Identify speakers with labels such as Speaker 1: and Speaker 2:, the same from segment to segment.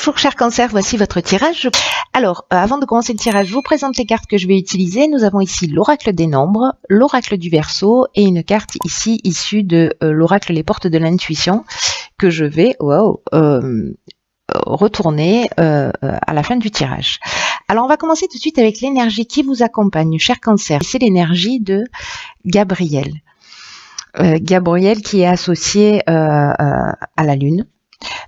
Speaker 1: Bonjour chers cancers, voici votre tirage. Alors, avant de commencer le tirage, je vous présente les cartes que je vais utiliser. Nous avons ici l'oracle des nombres, l'oracle du Verseau et une carte ici issue de l'oracle les portes de l'intuition que je vais retourner à la fin du tirage. Alors, on va commencer tout de suite avec l'énergie qui vous accompagne, chers cancers. C'est l'énergie de Gabriel. Gabriel qui est associé à la Lune.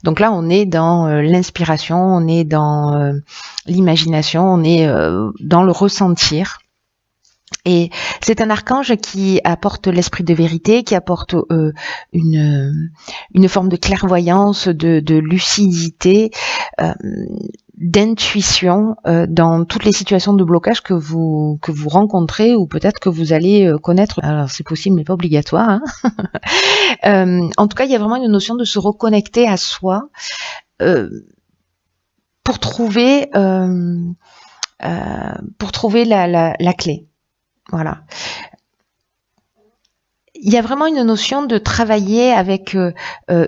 Speaker 1: Donc là, on est dans l'inspiration, on est dans l'imagination, on est dans le ressentir. Et c'est un archange qui apporte l'esprit de vérité, qui apporte une forme de clairvoyance, de lucidité, d'intuition dans toutes les situations de blocage que vous rencontrez ou peut-être que vous allez connaître. Alors c'est possible mais pas obligatoire. Hein. En tout cas, il y a vraiment une notion de se reconnecter à soi pour trouver la clé. Voilà. Il y a vraiment une notion de travailler avec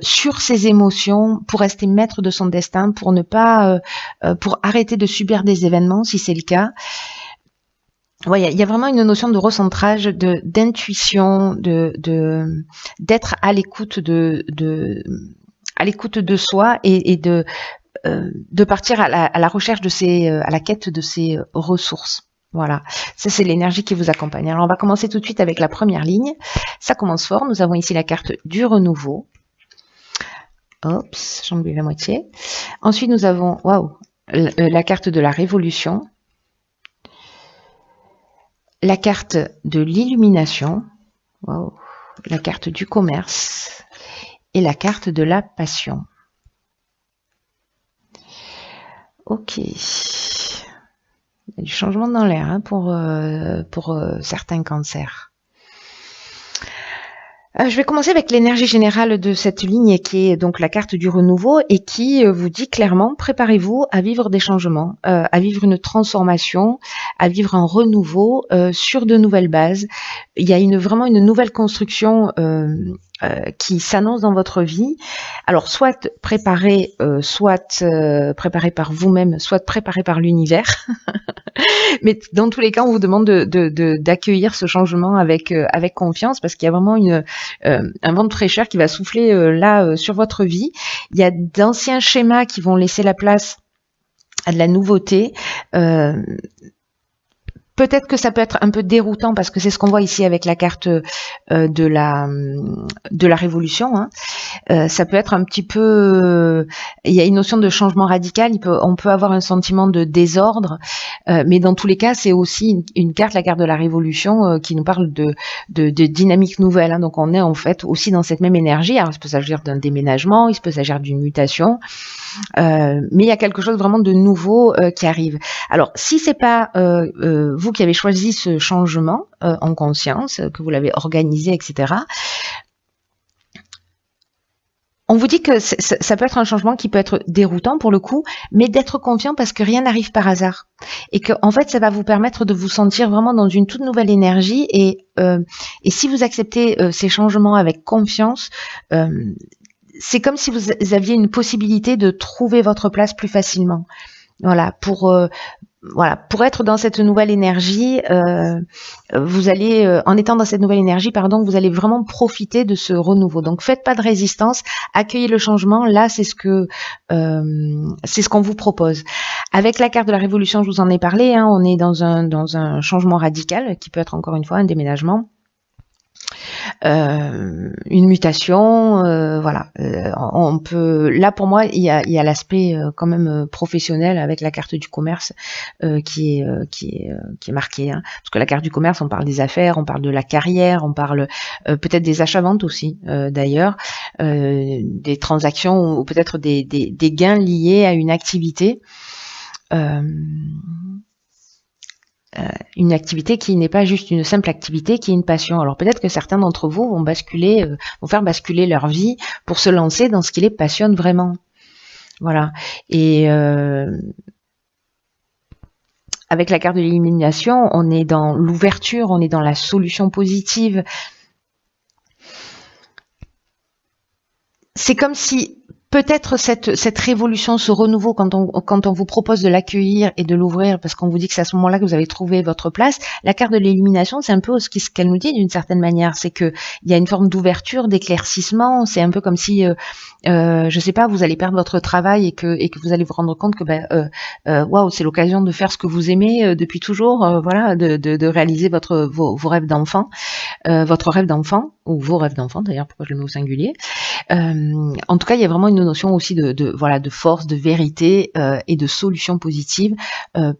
Speaker 1: sur ses émotions pour rester maître de son destin, pour ne pas pour arrêter de subir des événements si c'est le cas. Ouais, il y a vraiment une notion de recentrage, d'intuition, d'être à l'écoute à l'écoute de soi et de partir à la recherche à la quête de ses ressources. Voilà, ça c'est l'énergie qui vous accompagne. Alors on va commencer tout de suite avec la première ligne. Ça commence fort. Nous avons ici la carte du renouveau. Oups, j'en oublie la moitié. Ensuite nous avons la carte de la révolution, la carte de l'illumination, la carte du commerce et la carte de la passion. Ok. Il y a du changement dans l'air hein, pour certains cancers. Je vais commencer avec l'énergie générale de cette ligne qui est donc la carte du renouveau et qui vous dit clairement préparez-vous à vivre des changements, à vivre une transformation, à vivre un renouveau sur de nouvelles bases. Il y a vraiment une nouvelle construction qui s'annonce dans votre vie. Alors soit préparée par vous-même, soit préparée par l'univers. Mais dans tous les cas, on vous demande d'accueillir ce changement avec confiance parce qu'il y a vraiment un vent de fraîcheur qui va souffler sur votre vie. Il y a d'anciens schémas qui vont laisser la place à de la nouveauté. Peut-être que ça peut être un peu déroutant parce que c'est ce qu'on voit ici avec la carte de la révolution. Hein. Ça peut être un petit peu... il y a une notion de changement radical. On peut avoir un sentiment de désordre. Mais dans tous les cas, c'est aussi une carte, la carte de la révolution, qui nous parle de dynamique nouvelle. Hein. Donc on est en fait aussi dans cette même énergie. Alors il peut s'agir d'un déménagement, il peut s'agir d'une mutation. Mais il y a quelque chose vraiment de nouveau qui arrive. Alors, si c'est pas vous qui avez choisi ce changement en conscience, que vous l'avez organisé, etc., on vous dit que ça peut être un changement qui peut être déroutant pour le coup, mais d'être confiant parce que rien n'arrive par hasard. Et que en fait, ça va vous permettre de vous sentir vraiment dans une toute nouvelle énergie. Et si vous acceptez ces changements avec confiance, c'est comme si vous aviez une possibilité de trouver votre place plus facilement. Voilà, pour être dans cette nouvelle énergie, vous allez, en étant dans cette nouvelle énergie, vous allez vraiment profiter de ce renouveau. Donc, faites pas de résistance, accueillez le changement. Là, c'est ce qu'on vous propose. Avec la carte de la révolution, je vous en ai parlé. Hein, on est dans un changement radical qui peut être encore une fois un déménagement. Une mutation, on peut. Là pour moi, il y a l'aspect quand même professionnel avec la carte du commerce qui est marquée. Hein. Parce que la carte du commerce, on parle des affaires, on parle de la carrière, on parle peut-être des achats-ventes aussi, d'ailleurs, des transactions ou peut-être des gains liés à une activité. Une activité qui n'est pas juste une simple activité, qui est une passion. Alors peut-être que certains d'entre vous vont faire basculer leur vie pour se lancer dans ce qui les passionne vraiment. Voilà. Et avec la carte de l'élimination, on est dans l'ouverture, on est dans la solution positive. C'est comme si peut-être cette révolution, ce renouveau, quand on vous propose de l'accueillir et de l'ouvrir, parce qu'on vous dit que c'est à ce moment-là que vous avez trouvé votre place, la carte de l'illumination, c'est un peu ce qu'elle nous dit d'une certaine manière, c'est que il y a une forme d'ouverture, d'éclaircissement, c'est un peu comme si, je sais pas, vous allez perdre votre travail et que vous allez vous rendre compte que waouh, c'est l'occasion de faire ce que vous aimez depuis toujours, voilà, de réaliser vos rêves d'enfant, votre rêve d'enfant, ou vos rêves d'enfant d'ailleurs, pourquoi je le mets au singulier. En tout cas, il y a vraiment une notion aussi de force, de vérité et de solution positive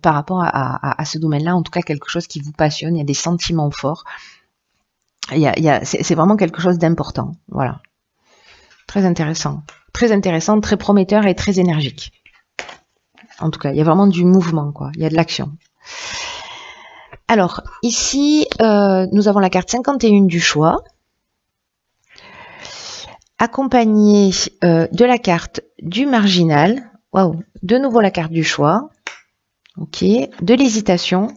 Speaker 1: par rapport à ce domaine-là. En tout cas, quelque chose qui vous passionne. Il y a des sentiments forts. C'est vraiment quelque chose d'important. Voilà, très intéressant, très prometteur et très énergique. En tout cas, il y a vraiment du mouvement, quoi. Il y a de l'action. Alors ici, nous avons la carte 51 du choix, accompagné de la carte du marginal, waouh, de nouveau la carte du choix, ok, de l'hésitation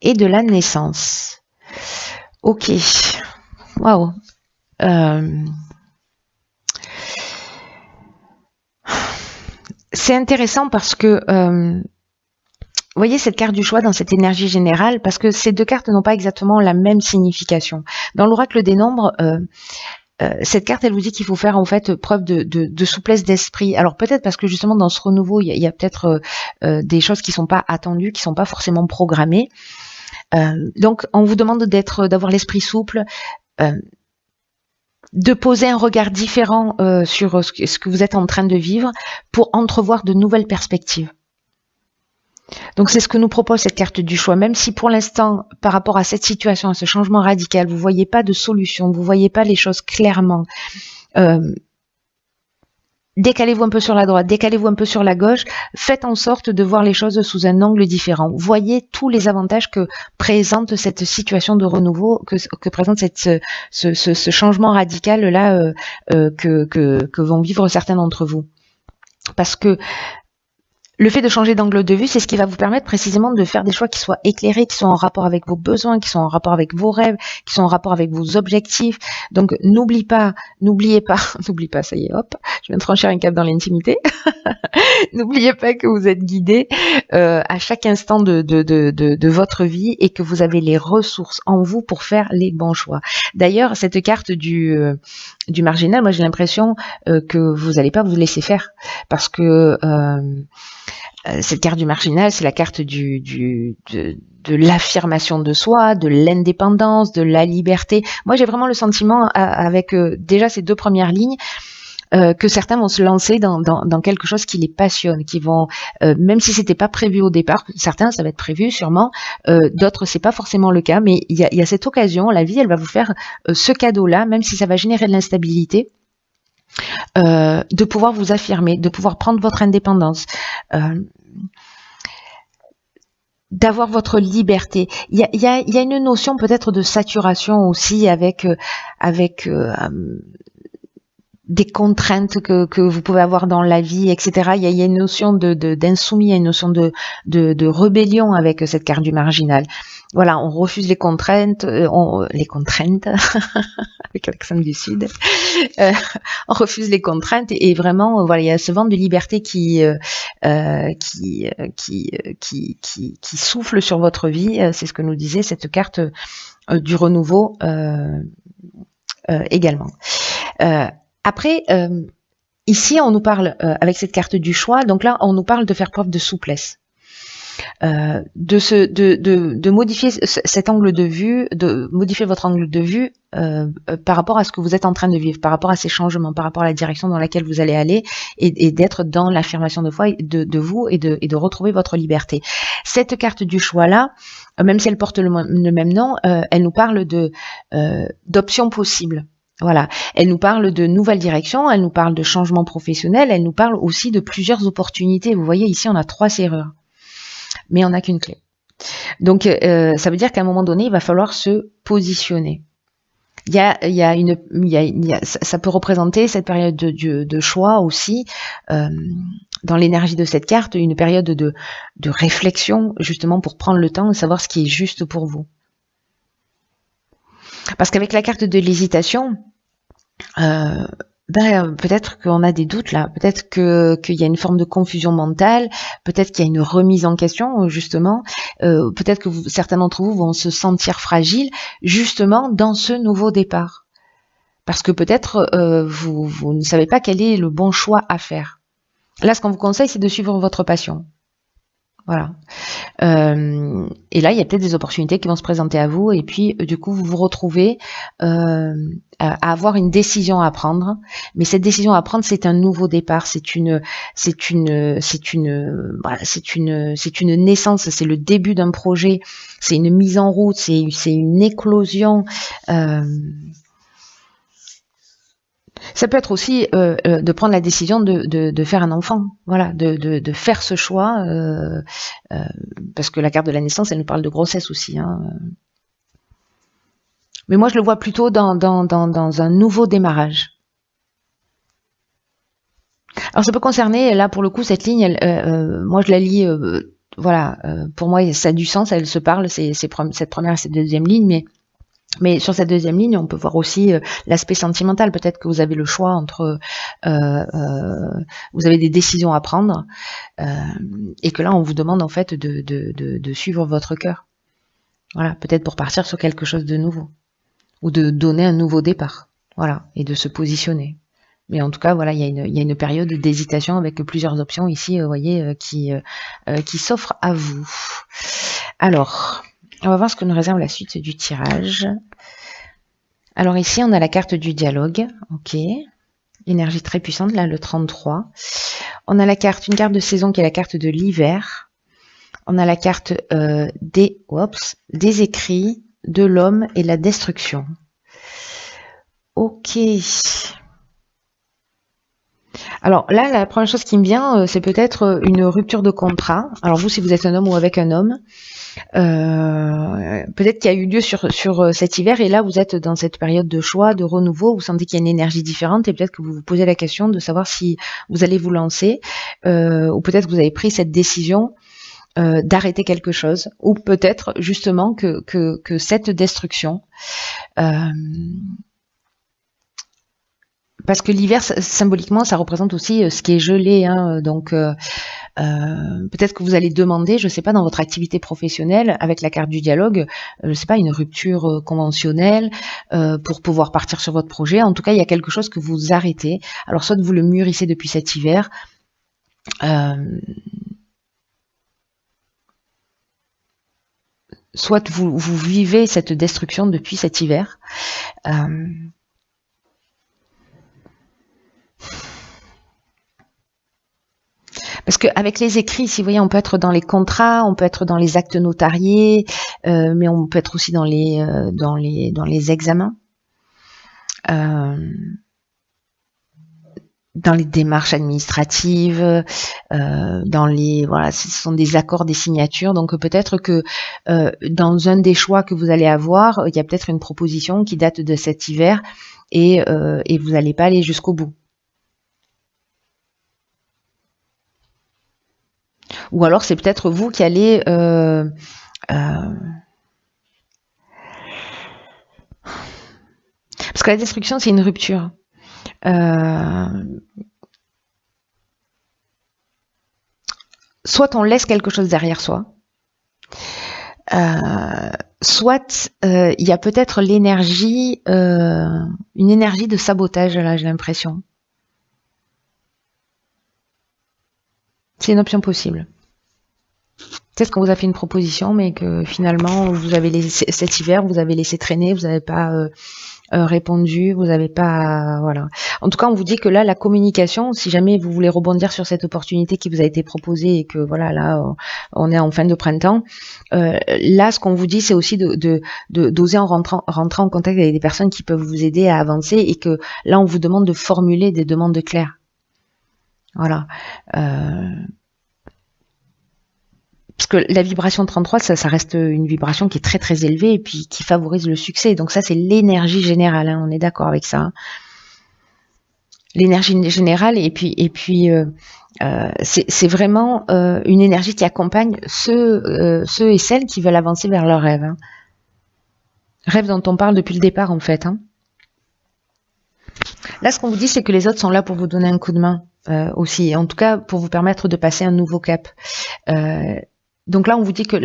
Speaker 1: et de la naissance. Ok, waouh. C'est intéressant parce que vous voyez cette carte du choix dans cette énergie générale, parce que ces deux cartes n'ont pas exactement la même signification. Dans l'oracle des nombres, cette carte, elle vous dit qu'il faut faire en fait preuve de souplesse d'esprit. Alors peut-être parce que justement dans ce renouveau, il y a peut-être des choses qui sont pas attendues, qui sont pas forcément programmées. Donc on vous demande d'avoir l'esprit souple, de poser un regard différent sur ce que vous êtes en train de vivre pour entrevoir de nouvelles perspectives. Donc c'est ce que nous propose cette carte du choix, même si pour l'instant, par rapport à cette situation, à ce changement radical, vous voyez pas de solution, vous voyez pas les choses clairement. Décalez-vous un peu sur la droite, décalez-vous un peu sur la gauche, faites en sorte de voir les choses sous un angle différent. Voyez tous les avantages que présente cette situation de renouveau, que présente ce changement radical là que vont vivre certains d'entre vous. Parce que le fait de changer d'angle de vue, c'est ce qui va vous permettre précisément de faire des choix qui soient éclairés, qui sont en rapport avec vos besoins, qui sont en rapport avec vos rêves, qui sont en rapport avec vos objectifs. Donc n'oubliez pas, ça y est, hop, je viens de franchir un cap dans l'intimité. N'oubliez pas que vous êtes guidé à chaque instant de votre vie et que vous avez les ressources en vous pour faire les bons choix. D'ailleurs, cette carte du marginal, moi j'ai l'impression que vous n'allez pas vous laisser faire, parce que cette carte du marginal, c'est la carte de l'affirmation de soi, de l'indépendance, de la liberté. Moi, j'ai vraiment le sentiment, avec déjà ces deux premières lignes, que certains vont se lancer dans quelque chose qui les passionne, qui vont, même si c'était pas prévu au départ, certains ça va être prévu sûrement, d'autres c'est pas forcément le cas, mais il y a cette occasion, la vie elle va vous faire ce cadeau-là, même si ça va générer de l'instabilité. De pouvoir vous affirmer, de pouvoir prendre votre indépendance, d'avoir votre liberté. Il y a une notion peut-être de saturation aussi avec des contraintes que vous pouvez avoir dans la vie, etc. Il y a une notion d'insoumis, il y a une notion de rébellion avec cette carte du marginal. Voilà, on refuse les contraintes, avec l'accent du Sud, on refuse les contraintes et vraiment, voilà, il y a ce vent de liberté qui souffle sur votre vie. C'est ce que nous disait cette carte du renouveau également. Après, ici, on nous parle, avec cette carte du choix, donc là, on nous parle de faire preuve de souplesse. De modifier cet angle de vue, de modifier votre angle de vue par rapport à ce que vous êtes en train de vivre, par rapport à ces changements, par rapport à la direction dans laquelle vous allez aller, et d'être dans l'affirmation de foi de vous et de retrouver votre liberté. Cette carte du choix-là, même si elle porte le même nom, elle nous parle d'options possibles. Voilà, elle nous parle de nouvelles directions, elle nous parle de changements professionnels, elle nous parle aussi de plusieurs opportunités. Vous voyez ici, on a 3 serrures, mais on n'a qu'une clé. Donc, ça veut dire qu'à un moment donné, il va falloir se positionner. Ça peut représenter cette période de choix aussi, dans l'énergie de cette carte, une période de réflexion, justement pour prendre le temps de savoir ce qui est juste pour vous. Parce qu'avec la carte de l'hésitation, Ben, peut-être qu'on a des doutes là, peut-être qu'il y a une forme de confusion mentale, peut-être qu'il y a une remise en question justement, peut-être que certains d'entre vous vont se sentir fragiles justement dans ce nouveau départ, parce que peut-être vous ne savez pas quel est le bon choix à faire. Là, ce qu'on vous conseille, c'est de suivre votre passion. Voilà. Et là, il y a peut-être des opportunités qui vont se présenter à vous, et puis du coup, vous vous retrouvez à avoir une décision à prendre. Mais cette décision à prendre, c'est un nouveau départ, c'est une naissance, c'est le début d'un projet, c'est une mise en route, c'est une éclosion. Ça peut être aussi de prendre la décision de faire un enfant, voilà, de faire ce choix, parce que la carte de la naissance, elle nous parle de grossesse aussi. Hein. Mais moi, je le vois plutôt dans un nouveau démarrage. Alors, ça peut concerner, là, pour le coup, cette ligne, moi, je la lis, voilà, pour moi, ça a du sens, elle se parle, cette première et cette deuxième ligne, mais sur cette deuxième ligne, on peut voir aussi l'aspect sentimental. Peut-être que vous avez le choix entre, vous avez des décisions à prendre, et que là, on vous demande en fait de suivre votre cœur. Voilà, peut-être pour partir sur quelque chose de nouveau, ou de donner un nouveau départ. Voilà, et de se positionner. Mais en tout cas, voilà, il y a une période d'hésitation avec plusieurs options ici, vous voyez, qui s'offrent à vous. Alors, on va voir ce que nous réserve la suite du tirage. Alors ici, on a la carte du dialogue. Ok. Énergie très puissante, là, le 33. On a une carte de saison qui est la carte de l'hiver. On a la carte des écrits, de l'homme et la destruction. Ok. Alors là, la première chose qui me vient, c'est peut-être une rupture de contrat. Alors vous, si vous êtes un homme ou avec un homme, peut-être qu'il y a eu lieu sur cet hiver, et là vous êtes dans cette période de choix, de renouveau, vous sentez qu'il y a une énergie différente, et peut-être que vous vous posez la question de savoir si vous allez vous lancer, ou peut-être que vous avez pris cette décision d'arrêter quelque chose, ou peut-être justement que cette destruction, parce que l'hiver, symboliquement, ça représente aussi ce qui est gelé, hein, donc peut-être que vous allez demander, je ne sais pas, dans votre activité professionnelle, avec la carte du dialogue, je ne sais pas, une rupture conventionnelle pour pouvoir partir sur votre projet. En tout cas, il y a quelque chose que vous arrêtez. Alors, soit vous le mûrissez depuis cet hiver, soit vous vivez cette destruction depuis cet hiver. Parce qu'avec les écrits, si vous voyez, on peut être dans les contrats, on peut être dans les actes notariés, mais on peut être aussi dans les examens, dans les démarches administratives, voilà, ce sont des accords, des signatures. Donc peut-être que dans un des choix que vous allez avoir, il y a peut-être une proposition qui date de cet hiver, et vous n'allez pas aller jusqu'au bout. Ou alors c'est peut-être vous qui allez parce que la destruction, c'est une rupture. Soit on laisse quelque chose derrière soi, soit il y a peut-être l'énergie, une énergie de sabotage, là, j'ai l'impression. C'est une option possible. Peut-être qu'on vous a fait une proposition, mais que finalement, vous avez laissé, cet hiver, vous avez laissé traîner, vous n'avez pas répondu, vous n'avez pas... Voilà. En tout cas, on vous dit que là, la communication, si jamais vous voulez rebondir sur cette opportunité qui vous a été proposée, et que voilà, là, on est en fin de printemps, là, ce qu'on vous dit, c'est aussi d'oser rentrer en contact avec des personnes qui peuvent vous aider à avancer, et que là, on vous demande de formuler des demandes claires. Voilà. Parce que la vibration 33, ça reste une vibration qui est très très élevée, et puis qui favorise le succès. Donc ça, c'est l'énergie générale, hein, on est d'accord avec ça. Hein. L'énergie générale, et puis c'est vraiment une énergie qui accompagne ceux et celles qui veulent avancer vers leurs rêves. Hein. Rêves dont on parle depuis le départ, en fait. Hein. Là, ce qu'on vous dit, c'est que les autres sont là pour vous donner un coup de main aussi, et en tout cas pour vous permettre de passer un nouveau cap. Donc là, on vous dit que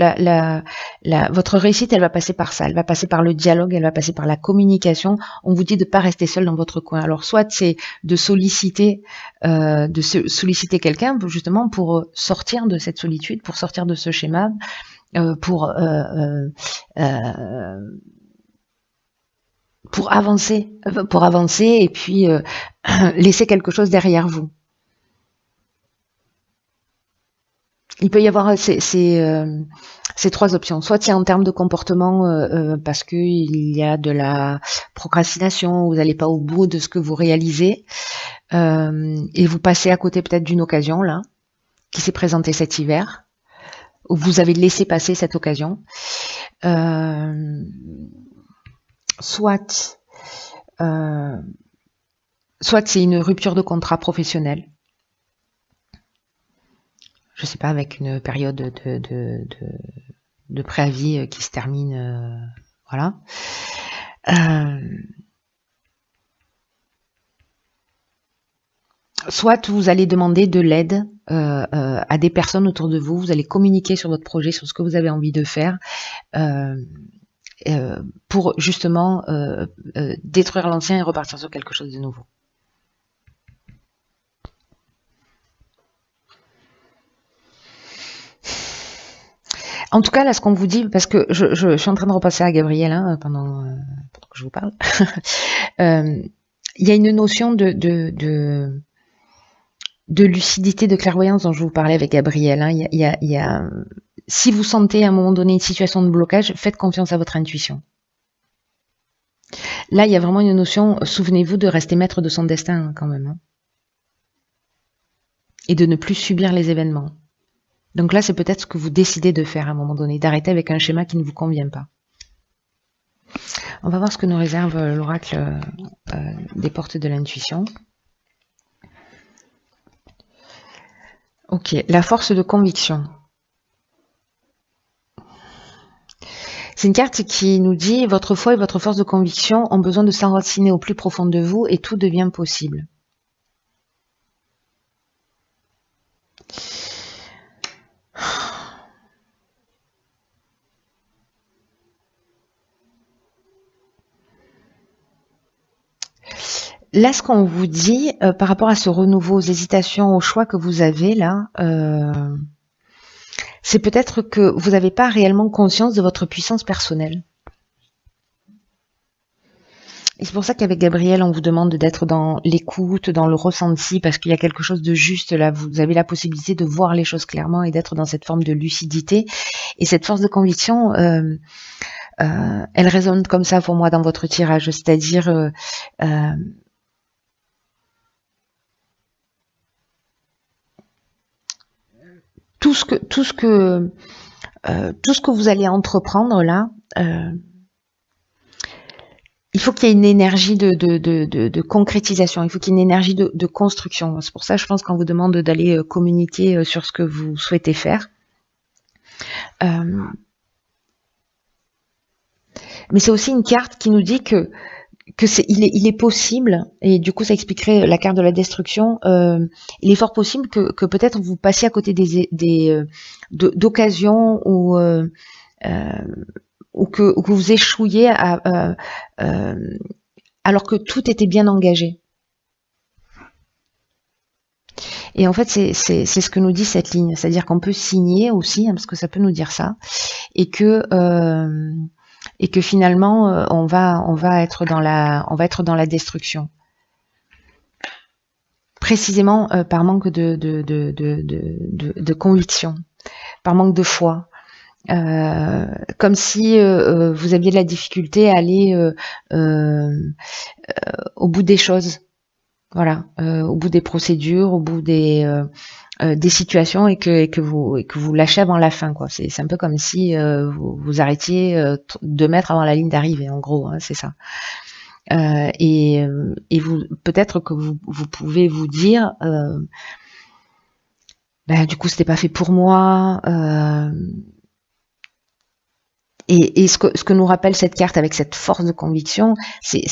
Speaker 1: votre réussite, elle va passer par ça, elle va passer par le dialogue, elle va passer par la communication. On vous dit de pas rester seul dans votre coin. Alors soit c'est de solliciter quelqu'un justement pour sortir de cette solitude, pour sortir de ce schéma, pour avancer et puis laisser quelque chose derrière vous. Il peut y avoir ces trois options. Soit c'est en termes de comportement parce que il y a de la procrastination, vous n'allez pas au bout de ce que vous réalisez et vous passez à côté peut-être d'une occasion là qui s'est présentée cet hiver, où vous avez laissé passer cette occasion. Soit c'est une rupture de contrat professionnel. Je sais pas, avec une période de préavis qui se termine, voilà. Soit vous allez demander de l'aide à des personnes autour de vous, vous allez communiquer sur votre projet, sur ce que vous avez envie de faire, pour justement détruire l'ancien et repartir sur quelque chose de nouveau. En tout cas, là, ce qu'on vous dit, parce que je suis en train de repasser à Gabriel pendant que je vous parle, il y a une notion de lucidité, de clairvoyance dont je vous parlais avec Gabriel. Si vous sentez à un moment donné une situation de blocage, faites confiance à votre intuition. Là, il y a vraiment une notion, souvenez-vous de rester maître de son destin quand même. Et de ne plus subir les événements. Donc là, c'est peut-être ce que vous décidez de faire à un moment donné, d'arrêter avec un schéma qui ne vous convient pas. On va voir ce que nous réserve l'oracle des portes de l'intuition. Ok, la force de conviction. C'est une carte qui nous dit « Votre foi et votre force de conviction ont besoin de s'enraciner au plus profond de vous et tout devient possible. » Là, ce qu'on vous dit par rapport à ce renouveau, aux hésitations, aux choix que vous avez là, c'est peut-être que vous n'avez pas réellement conscience de votre puissance personnelle. Et c'est pour ça qu'avec Gabriel, on vous demande d'être dans l'écoute, dans le ressenti, parce qu'il y a quelque chose de juste là. Vous avez la possibilité de voir les choses clairement et d'être dans cette forme de lucidité. Et cette force de conviction, elle résonne comme ça pour moi dans votre tirage, c'est-à-dire tout ce que vous allez entreprendre là, il faut qu'il y ait une énergie de concrétisation, il faut qu'il y ait une énergie de construction. C'est pour ça, je pense qu'on vous demande d'aller communiquer sur ce que vous souhaitez faire. Mais c'est aussi une carte qui nous dit que il est possible, et du coup ça expliquerait la carte de la destruction, il est fort possible que peut-être vous passiez à côté d'occasions ou que vous échouiez alors que tout était bien engagé. Et en fait, c'est ce que nous dit cette ligne, c'est-à-dire qu'on peut signer aussi, parce que ça peut nous dire ça, et que finalement on va être dans la destruction, précisément par manque de conviction, par manque de foi, comme si vous aviez de la difficulté à aller au bout des choses, voilà, au bout des procédures, au bout des situations, et que vous lâchez avant la fin, quoi. C'est un peu comme si vous arrêtiez 2 mètres avant la ligne d'arrivée, en gros, c'est ça. Et vous, peut-être que vous pouvez vous dire, du coup, c'était pas fait pour moi. Et ce que nous rappelle cette carte avec cette force de conviction, c'est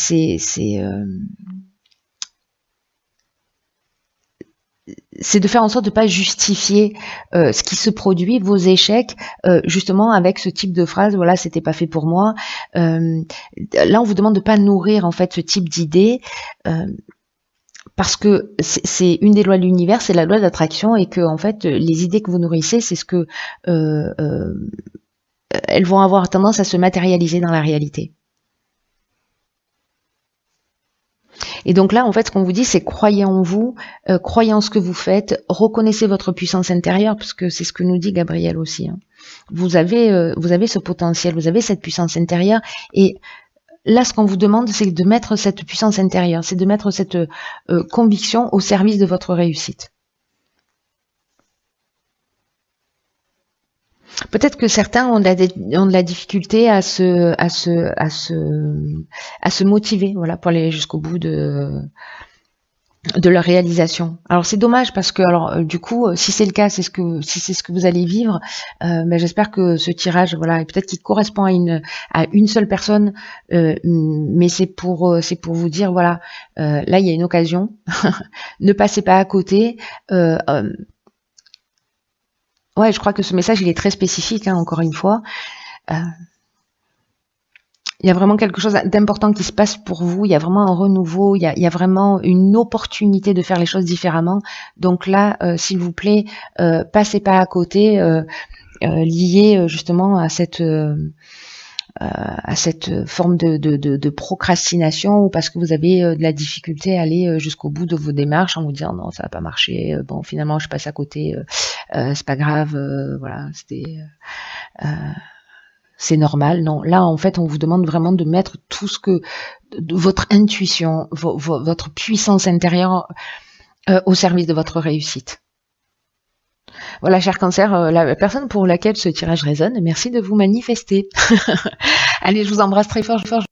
Speaker 1: c'est de faire en sorte de pas justifier ce qui se produit, vos échecs, justement avec ce type de phrase, voilà, c'était pas fait pour moi. Là, on vous demande de pas nourrir en fait ce type d'idées. Parce que c'est une des lois de l'univers, c'est la loi d'attraction, et que en fait les idées que vous nourrissez, c'est ce que elles vont avoir tendance à se matérialiser dans la réalité. Et donc là, en fait, ce qu'on vous dit, c'est croyez en vous, croyez en ce que vous faites, reconnaissez votre puissance intérieure, parce que c'est ce que nous dit Gabriel aussi, hein. Vous avez ce potentiel, vous avez cette puissance intérieure, et là, ce qu'on vous demande, c'est de mettre cette puissance intérieure, c'est de mettre cette conviction au service de votre réussite. Peut-être que certains ont de la difficulté à se motiver, voilà, pour aller jusqu'au bout de leur réalisation. Alors c'est dommage parce que, alors du coup, si c'est le cas, si c'est ce que vous allez vivre, ben, j'espère que ce tirage, voilà, peut-être qu'il correspond à une seule personne, mais c'est pour vous dire, voilà, là il y a une occasion, ne passez pas à côté. Ouais, je crois que ce message il est très spécifique, hein, encore une fois. Euh, Il y a vraiment quelque chose d'important qui se passe pour vous. Il y a vraiment un renouveau. Il y a vraiment une opportunité de faire les choses différemment. Donc là, s'il vous plaît, passez pas à côté, lié justement à cette forme de procrastination, ou parce que vous avez de la difficulté à aller jusqu'au bout de vos démarches en vous disant non, ça va pas marcher. Bon, finalement, je passe à côté. C'est pas grave. Voilà, c'est normal. Non, là en fait on vous demande vraiment de mettre tout ce que votre intuition, votre puissance intérieure au service de votre réussite. Voilà, cher Cancer, la personne pour laquelle ce tirage résonne, merci de vous manifester. Allez, je vous embrasse très fort.